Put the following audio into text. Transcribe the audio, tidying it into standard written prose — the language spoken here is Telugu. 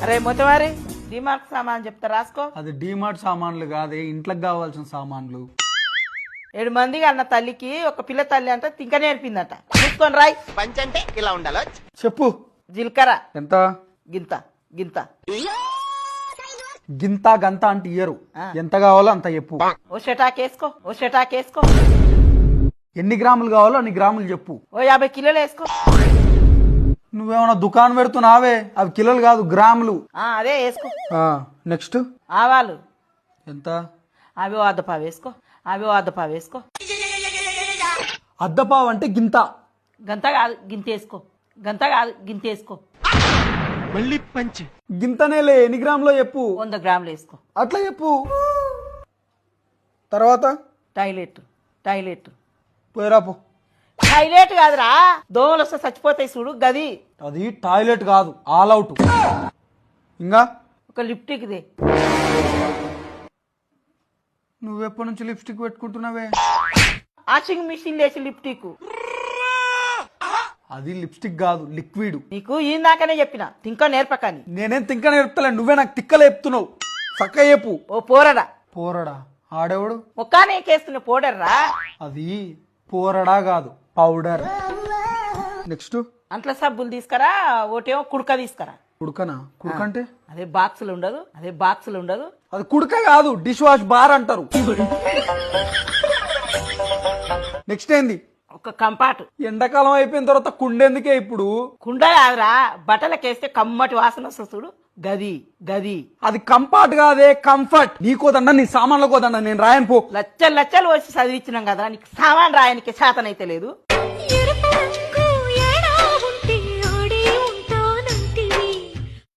అరే మొత్తవారి డిమార్ట్ సామాన్ చెప్తా రాసుకో. అది డీమార్ట్ సామాన్లు కాదే, ఇంట్లోకి కావాల్సిన సామాన్లు. 7 మందికి అన్న తల్లికి ఒక పిల్ల తల్లి అంటే తింక నేర్పిందట. చూసుకొని రాయ్. పంచ్ అంటే ఇలా ఉండాలో. చెప్పు. జీలకర్ర ఎంత? గింత గింత. గింత గంత అంటే ఇయ్యరు, ఎంత కావాలో అంత చెప్పు. ఓ షటాకేసుకో, ఓ షటాకేసుకో. ఎన్ని గ్రాములు కావాలో అన్ని గ్రాములు చెప్పు. ఓ 50 కిలోలు వేసుకో. నువ్వేమన్నా దుకాణం పెడుతున్నావే, అవి కిలోలు కాదు గ్రాములు. అదే వేసుకో. నెక్స్ట్ ఆవాలు ఎంత? అవి ఓ అద్దపావు వేసుకో, అవి ఓ అద్దపావు వేసుకో. అద్దపావు అంటే గింత. గంత కాదు గింత వేసుకో, గంత కాదు గింత వేసుకో. మళ్ళీ పంచ్. గింతనేలే, ఎన్ని గ్రాములో చెప్పు. 100 గ్రాములు వేసుకో. అట్లా చెప్పు. తర్వాత టాయిలెట్ టాయిలెట్ పోయిరాపు. టాయిలెట్ కాదురా, దోమలు వస్తే చచ్చిపోతాయి చూడు గది. అది టాయిలెట్ కాదు, ఆల్ అవుట్. ఇంకా ఒక లిప్టిక్ దే. నువ్వెప్పటి నుంచి లిప్స్టిక్ పెట్టుకుంటున్నావే? వాషింగ్ మిషన్ లేచి లిప్టిక్. అది లిప్స్టిక్ కాదు, లిక్విడ్. నీకు ఇందాకనే చెప్పిన తింక నేర్పకని. నేనేం తిక్క నేర్పుతలే, నువ్వే నాకు తిక్కలు చెప్తున్నావు. చక్క చెప్పు. ఓ పోరడా. పోరడా? ఆడేవాడు? ముఖానే కేస్తున్న పోడర్రా. అది పోరడా కాదు, పౌడర్. నెక్స్ట్ అంట్ల సబ్బులు తీసుకురా, ఒకటేమో కుడక తీసుకురా. కుడుకనా? కుడుక అంటే అదే బాక్సులు ఉండదు, అదే బాక్సులు ఉండదు. అది కుడుక కాదు, డిష్ వాష్ బార్ అంటారు. నెక్స్ట్ ఏంది? ఒక కంపాటు. ఎండాకాలం అయిపోయిన తర్వాత కుండెందుకే ఇప్పుడు? కుండ కాదురా, బట్టలకేస్తే కమ్మటి వాసన వస్తుంది చూడు గది గది. అది కంఫర్ట్ కాదే, కంఫర్ట్. నీకోదండ, నీ సామాన్ల కోదండ, నేను రాయను పో. లచ్చలు లచ్చలు వచ్చి చదివించినాం కదరా, నీకు సామాన్ రాయనికి శాతనైతే లేదు.